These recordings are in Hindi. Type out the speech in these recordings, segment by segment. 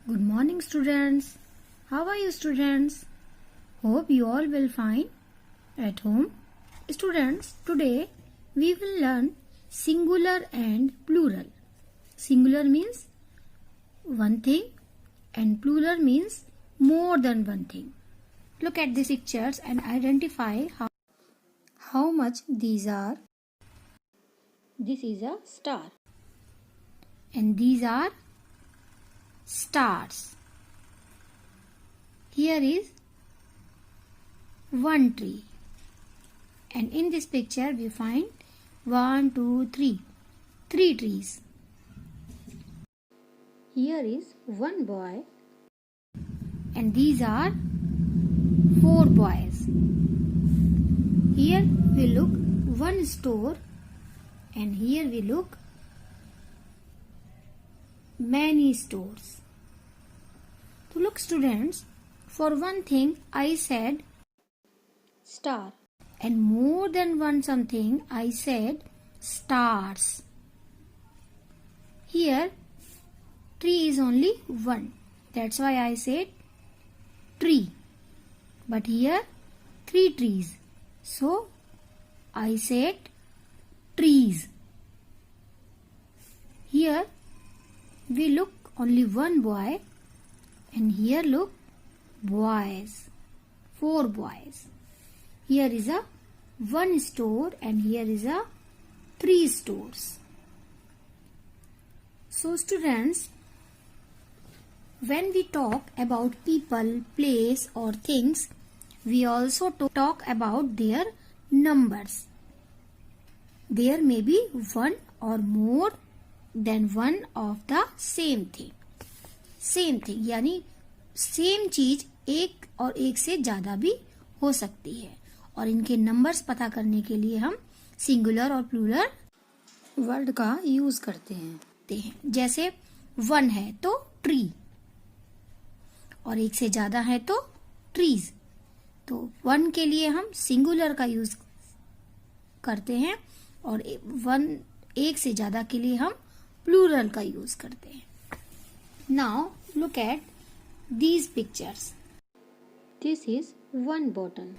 Good morning, students. How are you, students? Hope you all will fine at home. Students, today we will learn singular and plural. Singular means one thing and plural means more than one thing. Look at these pictures and identify how much these are. This is a star. And these are stars. Here is one tree. And in this picture we find 1, 2, 3. 3 trees. Here is one boy. And these are 4 boys. Here we look one store. And here we look many stores. So look, students, for one thing I said star, and more than one something I said stars. Here tree is only one, that's why I said tree. But here 3 trees, so I said trees. Here we look only one boy, and here look boys, 4 boys. Here is a one store and here is a 3 stores. So students, when we talk about people, place or things, we also talk about their numbers. There may be one or more than one of the same thing. Same thing यानी सेम चीज एक और एक से ज्यादा भी हो सकती है, और इनके नंबर्स पता करने के लिए हम सिंगुलर और प्लूरल वर्ड का यूज करते हैं। जैसे 1 है तो ट्री, और एक से ज्यादा है तो ट्रीज। तो 1 के लिए हम सिंगुलर का यूज करते हैं और 1 से ज्यादा के लिए हम प्लूरल का यूज करते हैं। Now look at these pictures. This is one bottle,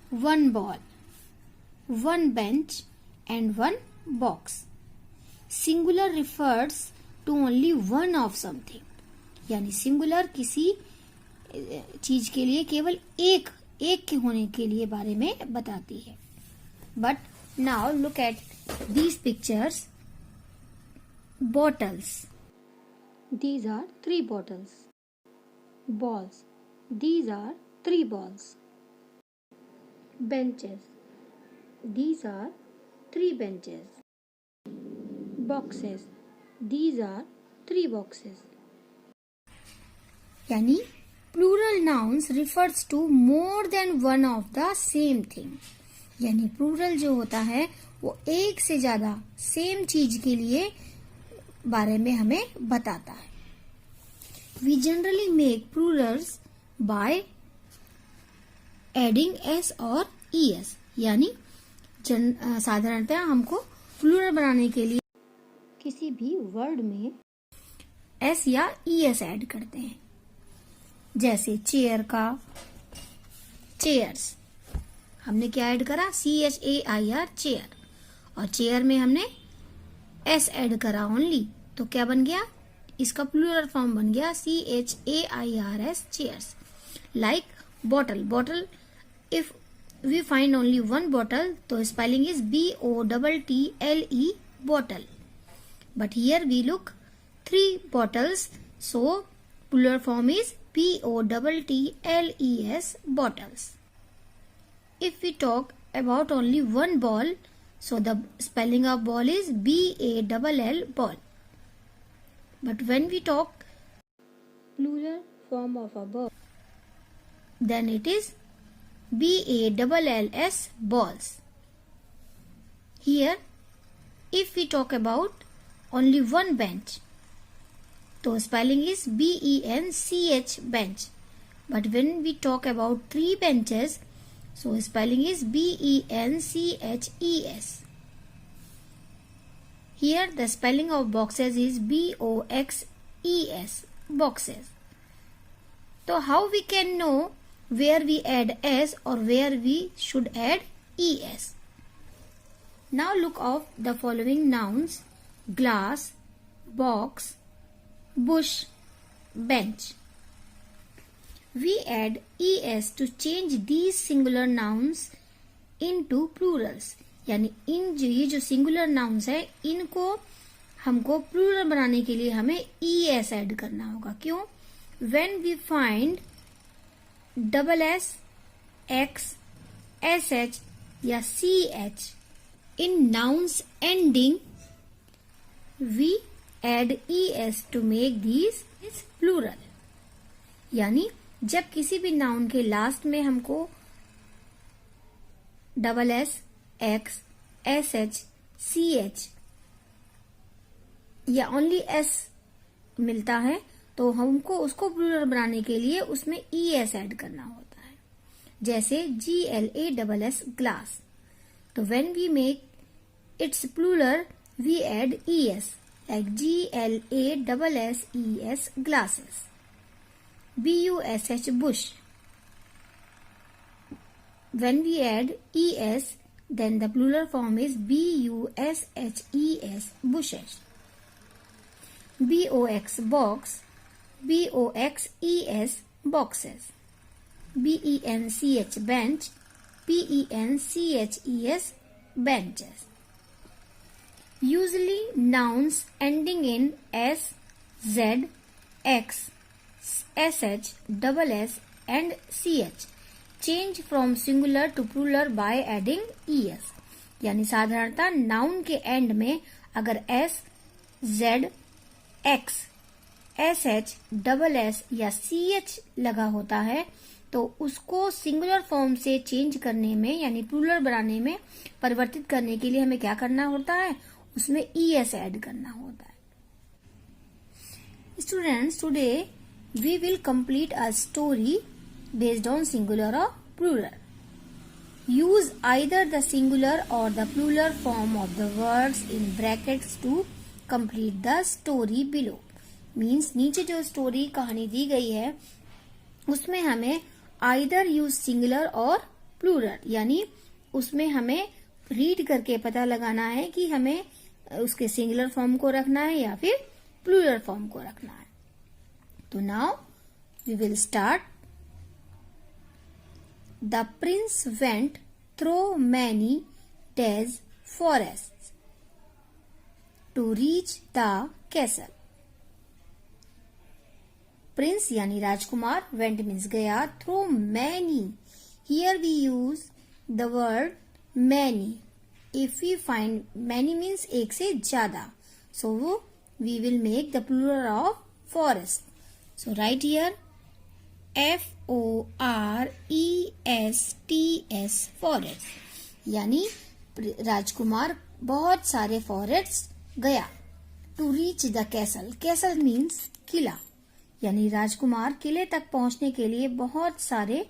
one ball, one bench and one box. Singular refers to only one of something. यानी सिंगुलर किसी चीज के लिए केवल एक के होने के लिए बारे में बताती है। But now look at these pictures. Bottles. These are 3 bottles. Balls. These are 3 balls. Benches. These are 3 benches. Boxes. These are 3 boxes. यानी plural nouns refers to more than one of the same thing. यानी plural जो होता है वो एक से ज्यादा सेम चीज के लिए बारे में हमें बताता है। We generally make plurals by adding s और es, यानी साधारणतः हमको प्लूरल बनाने के लिए किसी भी वर्ड में s या es ऐड करते हैं। जैसे चेयर का चेयर्स, हमने क्या ऐड करा CHAIR चेयर, और चेयर में हमने s ऐड करा ओनली, तो क्या बन गया, इसका प्लूरल फॉर्म बन गया CHAIRS chairs. Like bottle, bottle if we find only one bottle तो spelling is BOTTLE bottle, but here we look 3 bottles, so plural form is BOTTLES bottles. If we talk about only one ball, so the spelling of ball is BALL ball. But when we talk plural form of a ball, then it is BALLS balls. Here, if we talk about only one bench, so spelling is BENCH bench. But when we talk about 3 benches, so spelling is BENCHES. Here the spelling of boxes is BOXES boxes. So how we can know where we add s or where we should add es? Now look of the following nouns: glass, box, bush, bench. We add es to change these singular nouns into plurals. यानी ये जो सिंगुलर नाउन्स है इनको हमको प्लूरल बनाने के लिए हमें es ऐड करना होगा. क्यों? When we find double s, x, sh या ch in nouns ending, we add es to make these plural. यानी जब किसी भी नाउन के लास्ट में हमको double S, x, S H, C H या ओनली एस मिलता है तो हमको उसको प्लूरल बनाने के लिए उसमें es ऐड करना होता है. जैसे GLASS ग्लास. तो when we make its plural we add es like GLASSES glasses. BUSH bush. When we add es then the plural form is BUSHES bushes. BOX box, BOXES boxes. BENCH bench, PENCHES benches. Usually nouns ending in S, Z, X, SH, double S and CH change from singular to plural by adding ES. यानी साधारणतः नाउन के एंड में अगर S, Z, X, SH, double S या CH लगा होता है तो उसको सिंगुलर फॉर्म से चेंज करने में यानी प्लूरल बनाने में परिवर्तित करने के लिए हमें क्या करना होता है? उसमें ES ऐड करना होता है. Students, today we will complete a story based on singular or plural. Use either the singular or the plural form of the words in brackets to complete the story below. Means नीचे जो स्टोरी कहानी दी गई है उसमें हमें either use singular और plural यानी उसमें हमें रीड करके पता लगाना है कि हमें उसके सिंगुलर फॉर्म को रखना है या फिर प्लूरल फॉर्म को रखना है. तो now we will start. The prince went through many days forest to reach the castle. Prince यानी राजकुमार, वेंट मीन्स गया, through many. Here we use the word many. If we find many means एक से ज्यादा, so we will make the plural of forest. So write here FORESTS forest. यानी राजकुमार बहुत सारे फॉरेस्ट गया. To reach the castle. Castle means किला. यानी राजकुमार किले तक पहुंचने के लिए बहुत सारे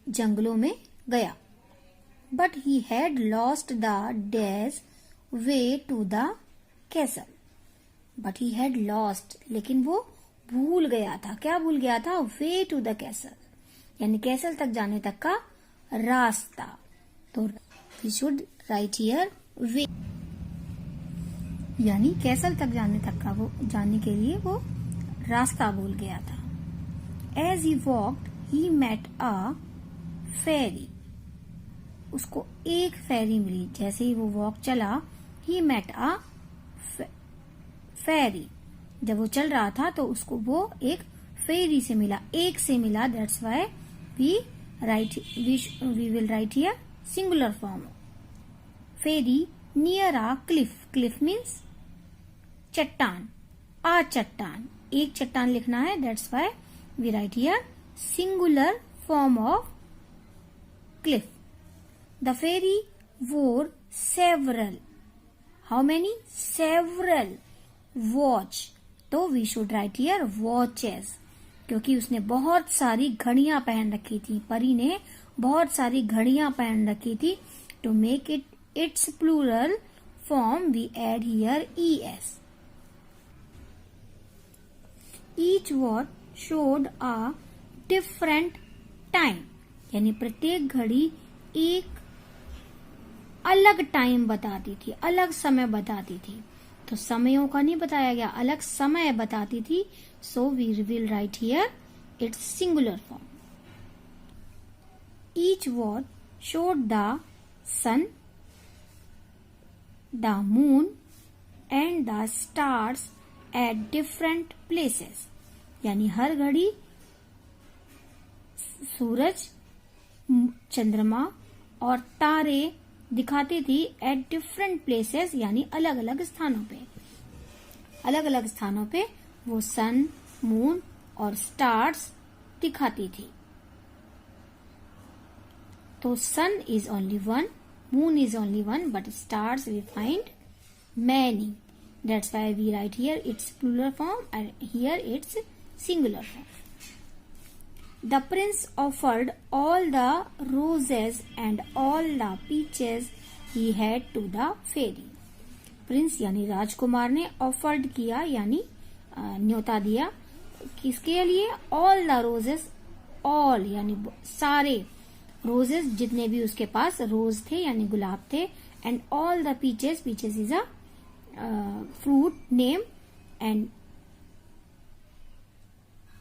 जंगलों में गया. But he had lost the days way to the castle. But he had lost, लेकिन वो भूल गया था. क्या भूल गया था? वे टू द कैसल यानी कैसल तक जाने तक का रास्ता. तो वी शुड राइट हियर वे. यानी कैसल तक जाने तक का वो जाने के लिए वो रास्ता भूल गया था. As he walked he met a fairy. उसको एक फेरी मिली. जैसे ही वो वॉक चला, ही मेट अ फेरी. जब वो चल रहा था तो उसको वो एक फेरी से मिला, एक से मिला. That's why we will write here singular form. Fairy near a cliff. Cliff means चट्टान. आ चट्टान, एक चट्टान लिखना है. That's why we write here singular form of cliff. The fairy wore several. How many? Several watch. तो we should write here watches, क्योंकि उसने बहुत सारी घड़ियां पहन रखी थी. परी ने बहुत सारी घड़ियां पहन रखी थी. To make it it's plural form we add here ES. Each watch showed a different time, यानी प्रत्येक घड़ी एक अलग टाइम बताती थी, अलग समय बताती थी। तो समयों का नहीं बताया गया, अलग समय बताती थी। सो we will write here it's singular form. Each watch showed the sun, the moon and the stars at different places, यानी हर घड़ी सूरज, चंद्रमा और तारे दिखाती थी एट डिफरेंट प्लेसेस, यानी अलग अलग स्थानों पे। अलग अलग स्थानों पे वो सन, मून और स्टार्स दिखाती थी। तो sun is only one, moon is only one, but stars we find many. That's why we write here its plural form and here its singular form. The prince offered all the roses and all the peaches he had to the fairy. Prince यानी राजकुमार ने ऑफर्ड किया यानी न्योता दिया, किसके लिए? ऑल द रोजेस, ऑल यानी सारे, रोजेस जितने भी उसके पास रोज थे यानी गुलाब थे, and all the peaches, peaches is a fruit name, and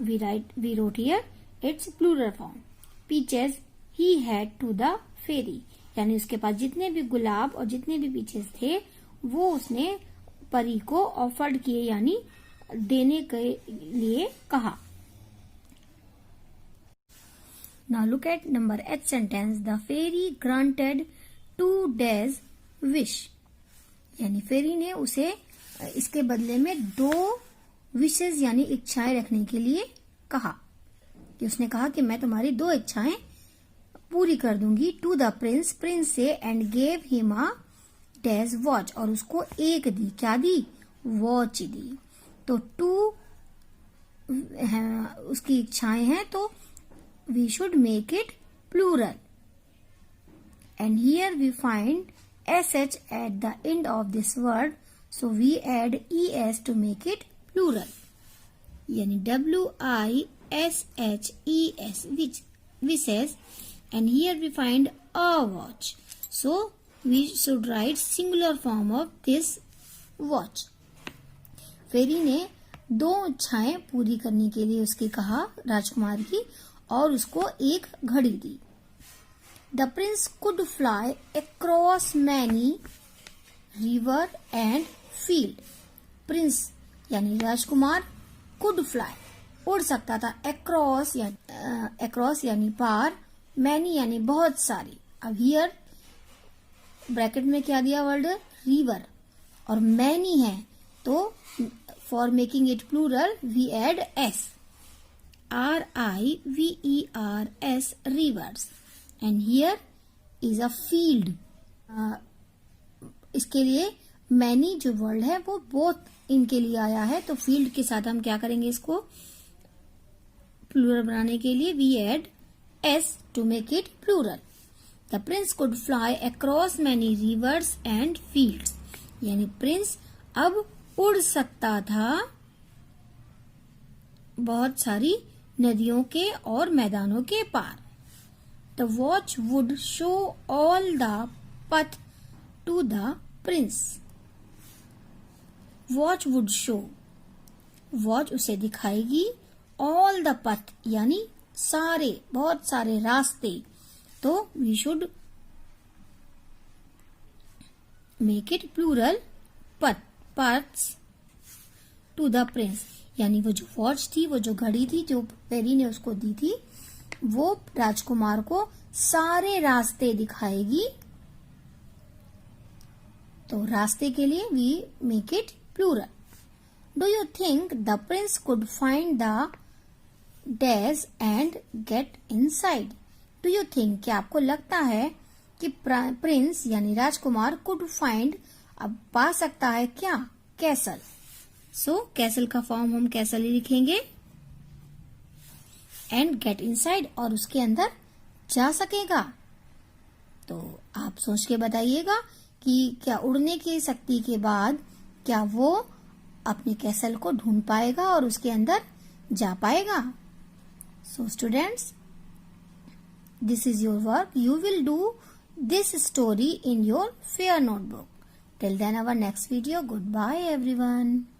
we wrote here its plural form. Peaches he had to the fairy, यानी उसके पास जितने भी गुलाब और जितने भी पीचेस थे वो उसने परी को ऑफर्ड किए यानी देने के लिए कहा। Now look at number 8 sentence. The fairy granted 2 days wish. यानी फेरी ने उसे इसके बदले में 2 विशेज यानी इच्छाएं रखने के लिए कहा, कि उसने कहा कि मैं तुम्हारी 2 इच्छाएं पूरी कर दूंगी। टू द प्रिंस, प्रिंस से, and gave him a days watch, और उसको एक दी, क्या दी? Watch the. तो 2 उसकी इच्छाएं हैं, तो we should make it plural, and here we find sh at the end of this word, so we add es to make it plural, yani wishes, wishes, and here we find a watch, so we should write singular form of this watch. फेरी ने 2 इच्छाएं पूरी करने के लिए उसकी कहा राजकुमार की, और उसको एक घड़ी दी। The prince could fly across many river and field. Prince यानी राजकुमार, कुड फ्लाई उड़ सकता था, अक्रॉस यानी पार, मैनी यानी बहुत सारी। अब हियर ब्रैकेट में क्या दिया वर्ड? रिवर, और मैनी है, तो for making it plural we add S, RIVERS, rivers, and here is a field. इसके लिए many जो वर्ड है वो both इनके लिए आया है, तो फील्ड के साथ हम क्या करेंगे? इसको प्लूरल बनाने के लिए we add s to make it plural. The prince could fly across many rivers and fields. यानी प्रिंस अब उड़ सकता था बहुत सारी नदियों के और मैदानों के पार। The watch would show all the path to the prince. Watch would show, watch उसे दिखाएगी, all the path यानी सारे, बहुत सारे रास्ते, तो we should make it plural, paths to the prince. यानी वो जो वॉच थी, वो जो घड़ी थी जो फेरी ने उसको दी थी, वो राजकुमार को सारे रास्ते दिखाएगी। तो रास्ते के लिए we make it plural. Do you think the prince could find the dash and get inside? Do you think, क्या आपको लगता है कि प्रिंस यानी राजकुमार कुड फाइंड, अब पा सकता है क्या? कैसल। सो कैसल का फॉर्म हम कैसल ही लिखेंगे, एंड गेट इनसाइड, और उसके अंदर जा सकेगा। तो आप सोच के बताइएगा कि क्या उड़ने की शक्ति के बाद क्या वो अपने कैसल को ढूंढ पाएगा और उसके अंदर जा पाएगा? So students, this is your work. You will do this story in your fair notebook. Till then, our next video. Goodbye everyone.